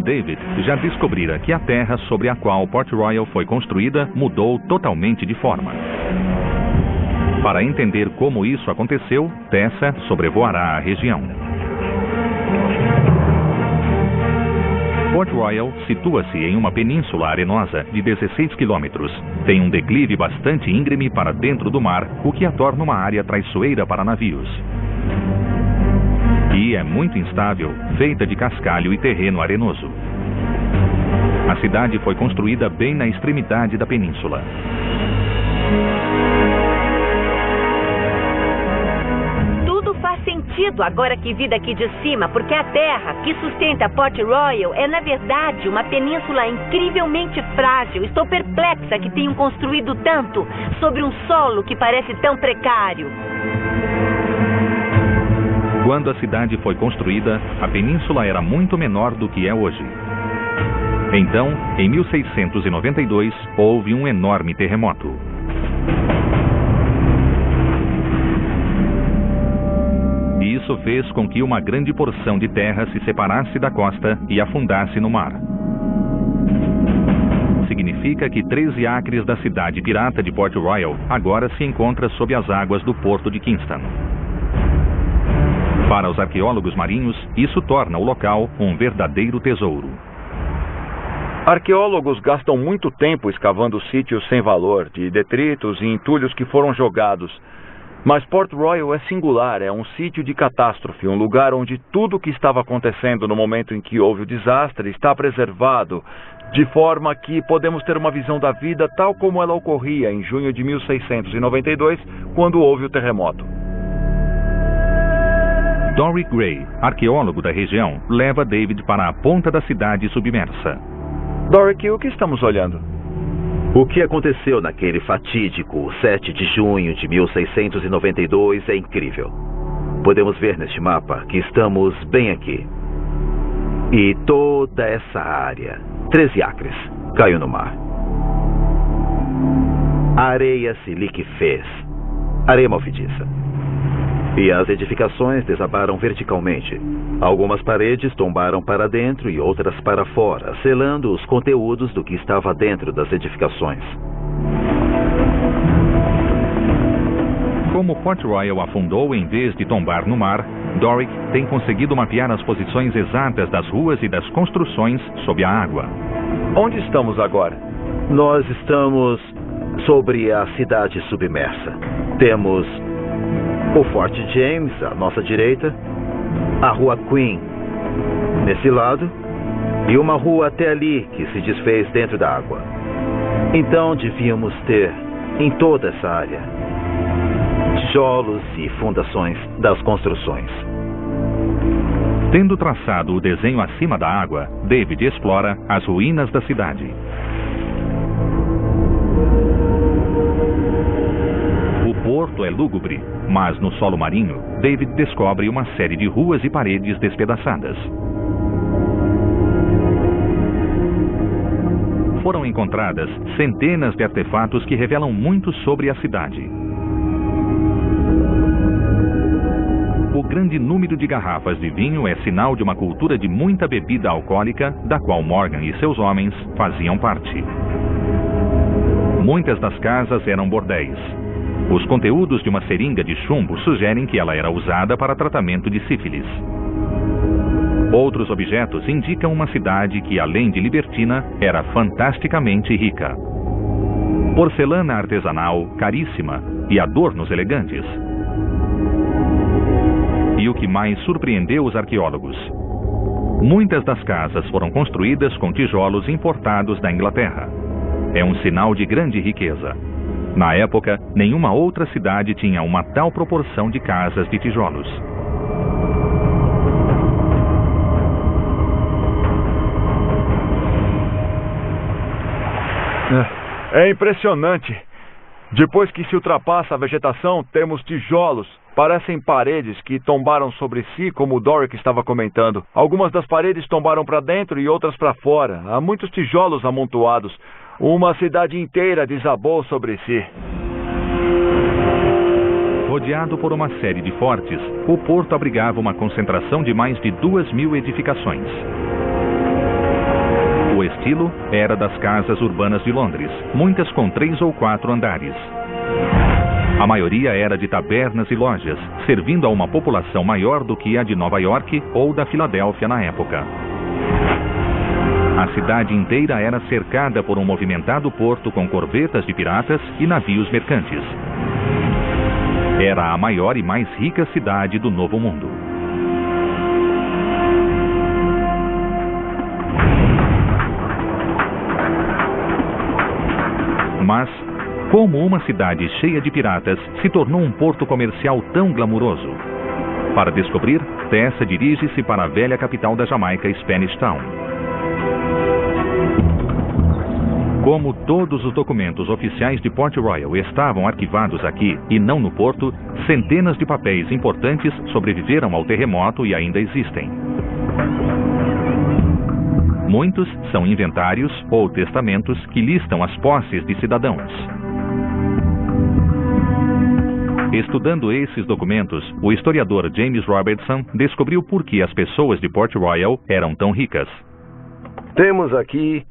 David já descobrira que a terra sobre a qual Port Royal foi construída mudou totalmente de forma. Para entender como isso aconteceu, Tessa sobrevoará a região. Port Royal situa-se em uma península arenosa de 16 quilômetros. Tem um declive bastante íngreme para dentro do mar, o que a torna uma área traiçoeira para navios. E é muito instável, feita de cascalho e terreno arenoso. A cidade foi construída bem na extremidade da península. Tudo faz sentido agora que vi daqui de cima, porque a terra que sustenta Port Royal é, na verdade, uma península incrivelmente frágil. Estou perplexa que tenham construído tanto sobre um solo que parece tão precário. Quando a cidade foi construída, a península era muito menor do que é hoje. Então, em 1692, houve um enorme terremoto. E isso fez com que uma grande porção de terra se separasse da costa e afundasse no mar. Significa que 13 acres da cidade pirata de Port Royal agora se encontra sob as águas do porto de Kingston. Para os arqueólogos marinhos, isso torna o local um verdadeiro tesouro. Arqueólogos gastam muito tempo escavando sítios sem valor, de detritos e entulhos que foram jogados. Mas Port Royal é singular, é um sítio de catástrofe, um lugar onde tudo o que estava acontecendo no momento em que houve o desastre está preservado, de forma que podemos ter uma visão da vida tal como ela ocorria em junho de 1692, quando houve o terremoto. Doric Gray, arqueólogo da região, leva David para a ponta da cidade submersa. Doric, o que estamos olhando? O que aconteceu naquele fatídico 7 de junho de 1692 é incrível. Podemos ver neste mapa que estamos bem aqui. E toda essa área, 13 acres, caiu no mar. A areia se liquefez. Areia movediça. E as edificações desabaram verticalmente. Algumas paredes tombaram para dentro e outras para fora, selando os conteúdos do que estava dentro das edificações. Como Port Royal afundou em vez de tombar no mar, Doric tem conseguido mapear as posições exatas das ruas e das construções sob a água. Onde estamos agora? Nós estamos sobre a cidade submersa. Temos o Fort James à nossa direita, a Rua Queen nesse lado e uma rua até ali que se desfez dentro da água. Então devíamos ter em toda essa área tijolos e fundações das construções. Tendo traçado o desenho acima da água, David explora as ruínas da cidade. O porto é lúgubre, mas no solo marinho, David descobre uma série de ruas e paredes despedaçadas. Foram encontradas centenas de artefatos que revelam muito sobre a cidade. O grande número de garrafas de vinho é sinal de uma cultura de muita bebida alcoólica, da qual Morgan e seus homens faziam parte. Muitas das casas eram bordéis. Os conteúdos de uma seringa de chumbo sugerem que ela era usada para tratamento de sífilis. Outros objetos indicam uma cidade que, além de libertina, era fantasticamente rica. Porcelana artesanal caríssima e adornos elegantes. E o que mais surpreendeu os arqueólogos? Muitas das casas foram construídas com tijolos importados da Inglaterra. É um sinal de grande riqueza. Na época, nenhuma outra cidade tinha uma tal proporção de casas de tijolos. É impressionante. Depois que se ultrapassa a vegetação, temos tijolos. Parecem paredes que tombaram sobre si, como o Doric estava comentando. Algumas das paredes tombaram para dentro e outras para fora. Há muitos tijolos amontoados. Uma cidade inteira desabou sobre si. Rodeado por uma série de fortes, o porto abrigava uma concentração de mais de 2.000 edificações. O estilo era das casas urbanas de Londres, muitas com 3 ou 4 andares. A maioria era de tabernas e lojas, servindo a uma população maior do que a de Nova York ou da Filadélfia na época. A cidade inteira era cercada por um movimentado porto com corvetas de piratas e navios mercantes. Era a maior e mais rica cidade do Novo Mundo. Mas, como uma cidade cheia de piratas se tornou um porto comercial tão glamuroso? Para descobrir, Tessa dirige-se para a velha capital da Jamaica, Spanish Town. Como todos os documentos oficiais de Port Royal estavam arquivados aqui e não no porto, centenas de papéis importantes sobreviveram ao terremoto e ainda existem. Muitos são inventários ou testamentos que listam as posses de cidadãos. Estudando esses documentos, o historiador James Robertson descobriu por que as pessoas de Port Royal eram tão ricas. Temos aqui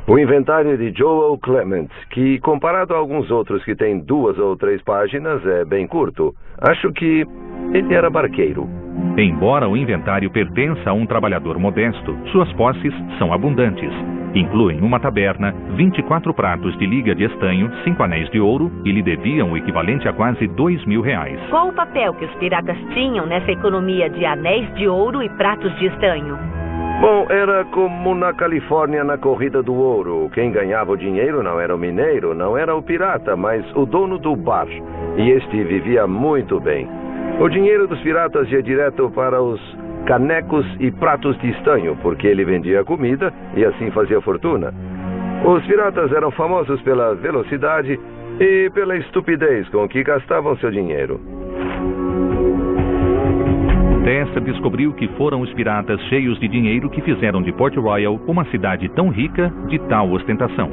o inventário de Joel Clement, que, comparado a alguns outros que têm 2 ou 3 páginas, é bem curto. Acho que ele era barqueiro. Embora o inventário pertença a um trabalhador modesto, suas posses são abundantes. Incluem uma taberna, 24 pratos de liga de estanho, 5 anéis de ouro e lhe deviam o equivalente a quase R$2.000. Qual o papel que os piratas tinham nessa economia de anéis de ouro e pratos de estanho? Bom, era como na Califórnia na corrida do ouro. Quem ganhava o dinheiro não era o mineiro, não era o pirata, mas o dono do bar. E este vivia muito bem. O dinheiro dos piratas ia direto para os canecos e pratos de estanho, porque ele vendia comida e assim fazia fortuna. Os piratas eram famosos pela velocidade e pela estupidez com que gastavam seu dinheiro. Tessa descobriu que foram os piratas cheios de dinheiro que fizeram de Port Royal uma cidade tão rica de tal ostentação.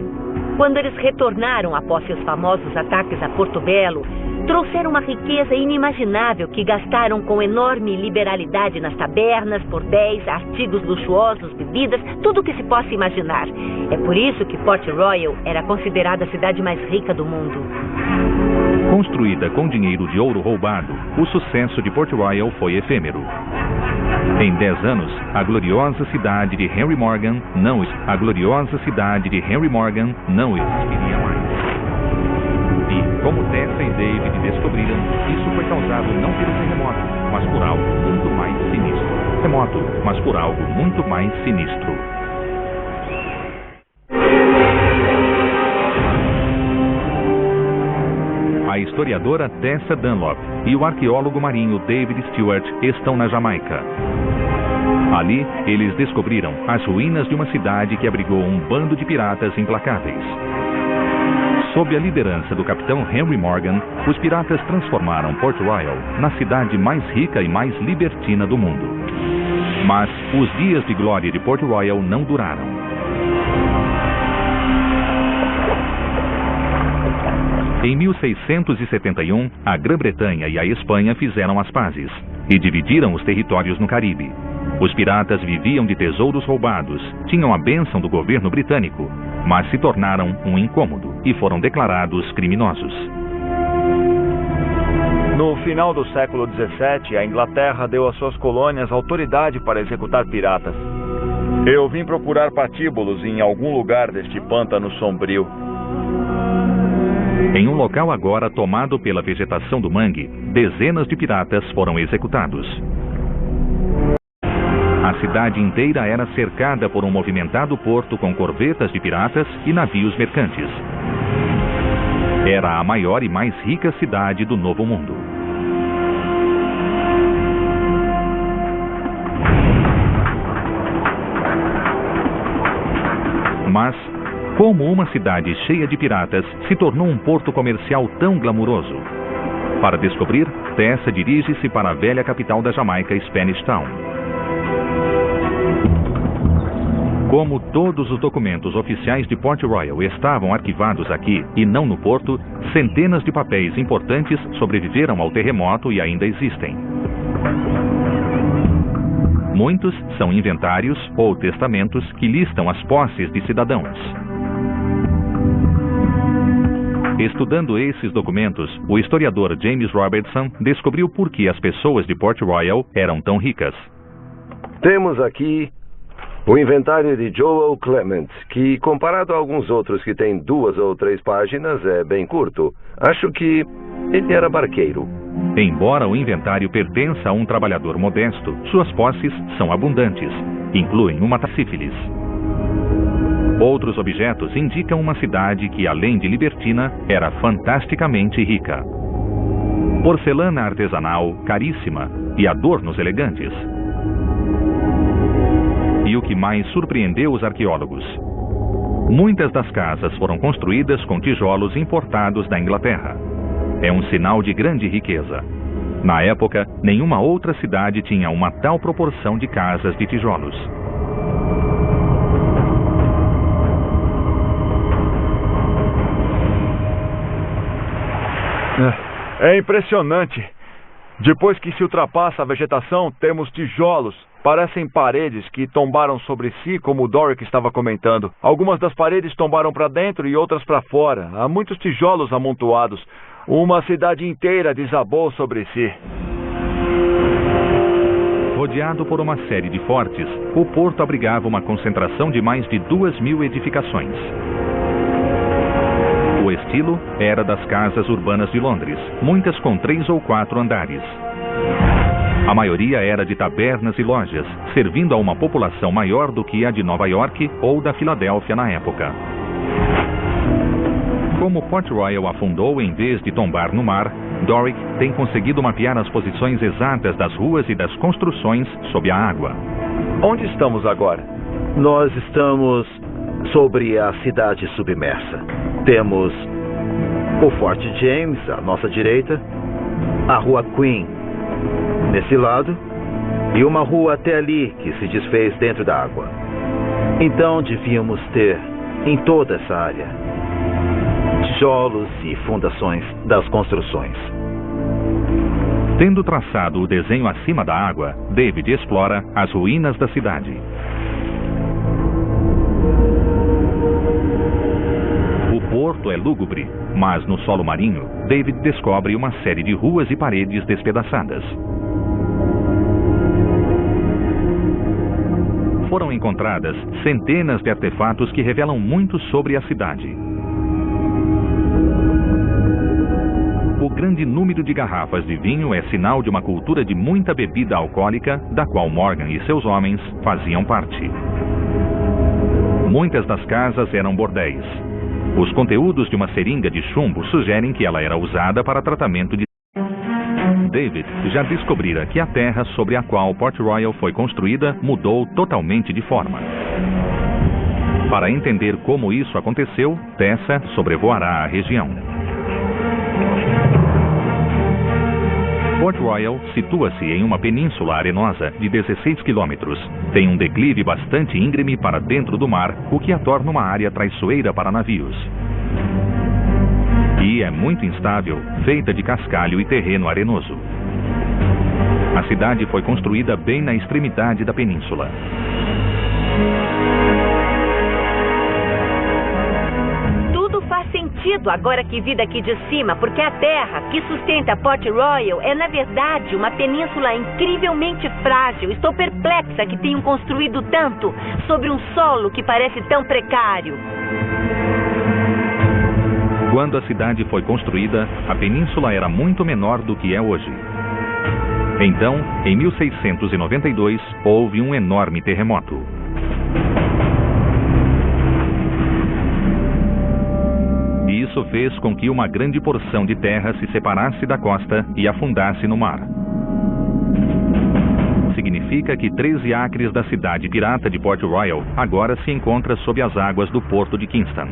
Quando eles retornaram após seus famosos ataques a Porto Belo, trouxeram uma riqueza inimaginável que gastaram com enorme liberalidade nas tabernas, bordéis, artigos luxuosos, bebidas, tudo o que se possa imaginar. É por isso que Port Royal era considerada a cidade mais rica do mundo. Construída com dinheiro de ouro roubado, o sucesso de Port Royal foi efêmero. Em 10 anos, a gloriosa cidade de Henry Morgan não existiria mais. E, como Tessa e David descobriram, isso foi causado não pelo terremoto, mas por algo muito mais sinistro. A historiadora Tessa Dunlop e o arqueólogo marinho David Stewart estão na Jamaica. Ali, eles descobriram as ruínas de uma cidade que abrigou um bando de piratas implacáveis. Sob a liderança do capitão Henry Morgan, os piratas transformaram Port Royal na cidade mais rica e mais libertina do mundo. Mas os dias de glória de Port Royal não duraram. Em 1671, a Grã-Bretanha e a Espanha fizeram as pazes e dividiram os territórios no Caribe. Os piratas viviam de tesouros roubados, tinham a bênção do governo britânico, mas se tornaram um incômodo e foram declarados criminosos. No final do século XVII, a Inglaterra deu às suas colônias autoridade para executar piratas. Eu vim procurar patíbulos em algum lugar deste pântano sombrio. Em um local agora tomado pela vegetação do mangue, dezenas de piratas foram executados. A cidade inteira era cercada por um movimentado porto com corvetas de piratas e navios mercantes. Era a maior e mais rica cidade do Novo Mundo. Mas, como uma cidade cheia de piratas se tornou um porto comercial tão glamuroso? Para descobrir, Tessa dirige-se para a velha capital da Jamaica, Spanish Town. Como todos os documentos oficiais de Port Royal estavam arquivados aqui e não no porto, centenas de papéis importantes sobreviveram ao terremoto e ainda existem. Muitos são inventários ou testamentos que listam as posses de cidadãos. Estudando esses documentos, o historiador James Robertson descobriu por que as pessoas de Port Royal eram tão ricas. Temos aqui o inventário de Joel Clement, que comparado a alguns outros que têm 2 ou 3 páginas, é bem curto. Acho que ele era barqueiro. Embora o inventário pertença a um trabalhador modesto, suas posses são abundantes. Incluem uma sífilis. Outros objetos indicam uma cidade que, além de libertina, era fantasticamente rica. Porcelana artesanal caríssima e adornos elegantes. E o que mais surpreendeu os arqueólogos? Muitas das casas foram construídas com tijolos importados da Inglaterra. É um sinal de grande riqueza. Na época, nenhuma outra cidade tinha uma tal proporção de casas de tijolos. É impressionante. Depois que se ultrapassa a vegetação, temos tijolos. Parecem paredes que tombaram sobre si, como o Doric estava comentando. Algumas das paredes tombaram para dentro e outras para fora. Há muitos tijolos amontoados. Uma cidade inteira desabou sobre si. Rodeado por uma série de fortes, o porto abrigava uma concentração de mais de 2.000 edificações. O estilo era das casas urbanas de Londres, muitas com 3 ou 4 andares. A maioria era de tabernas e lojas, servindo a uma população maior do que a de Nova York ou da Filadélfia na época. Como Port Royal afundou em vez de tombar no mar, Doric tem conseguido mapear as posições exatas das ruas e das construções sob a água. Onde estamos agora? Nós estamos sobre a cidade submersa. Temos o Forte James à nossa direita, a Rua Queen nesse lado e uma rua até ali que se desfez dentro da água. Então devíamos ter em toda essa área tijolos e fundações das construções. Tendo traçado o desenho acima da água, David explora as ruínas da cidade. O porto é lúgubre, mas no solo marinho, David descobre uma série de ruas e paredes despedaçadas. Foram encontradas centenas de artefatos que revelam muito sobre a cidade. O grande número de garrafas de vinho é sinal de uma cultura de muita bebida alcoólica, da qual Morgan e seus homens faziam parte. Muitas das casas eram bordéis. Os conteúdos de uma seringa de chumbo sugerem que ela era usada para tratamento de... David já descobrira que a terra sobre a qual Port Royal foi construída mudou totalmente de forma. Para entender como isso aconteceu, Tessa sobrevoará a região. Port Royal situa-se em uma península arenosa de 16 quilômetros. Tem um declive bastante íngreme para dentro do mar, o que a torna uma área traiçoeira para navios. E é muito instável, feita de cascalho e terreno arenoso. A cidade foi construída bem na extremidade da península. Faz sentido agora que vi daqui de cima, porque a terra que sustenta Port Royal é, na verdade, uma península incrivelmente frágil. Estou perplexa que tenham construído tanto sobre um solo que parece tão precário. Quando a cidade foi construída, a península era muito menor do que é hoje. Então, em 1692, houve um enorme terremoto. Isso fez com que uma grande porção de terra se separasse da costa e afundasse no mar. Significa que 13 acres da cidade pirata de Port Royal agora se encontra sob as águas do porto de Kingston.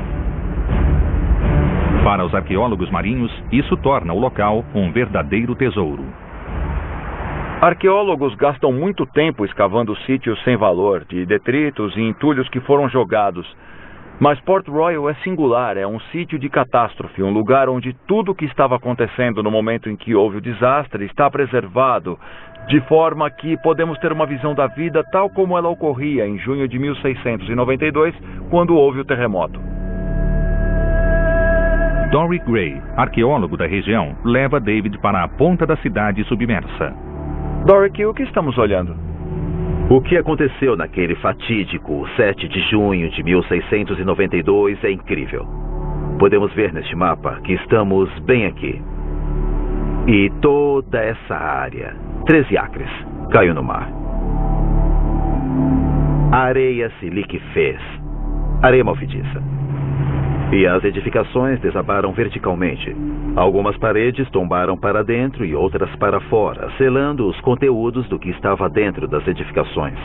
Para os arqueólogos marinhos, isso torna o local um verdadeiro tesouro. Arqueólogos gastam muito tempo escavando sítios sem valor, de detritos e entulhos que foram jogados. Mas Port Royal é singular, é um sítio de catástrofe, um lugar onde tudo o que estava acontecendo no momento em que houve o desastre está preservado, de forma que podemos ter uma visão da vida tal como ela ocorria em junho de 1692, quando houve o terremoto. Doric Gray, arqueólogo da região, leva David para a ponta da cidade submersa. Doric, o que estamos olhando? O que aconteceu naquele fatídico 7 de junho de 1692 é incrível. Podemos ver neste mapa que estamos bem aqui. E toda essa área, 13 acres, caiu no mar. A areia se liquefez. Areia malfediça. E as edificações desabaram verticalmente. Algumas paredes tombaram para dentro e outras para fora, selando os conteúdos do que estava dentro das edificações.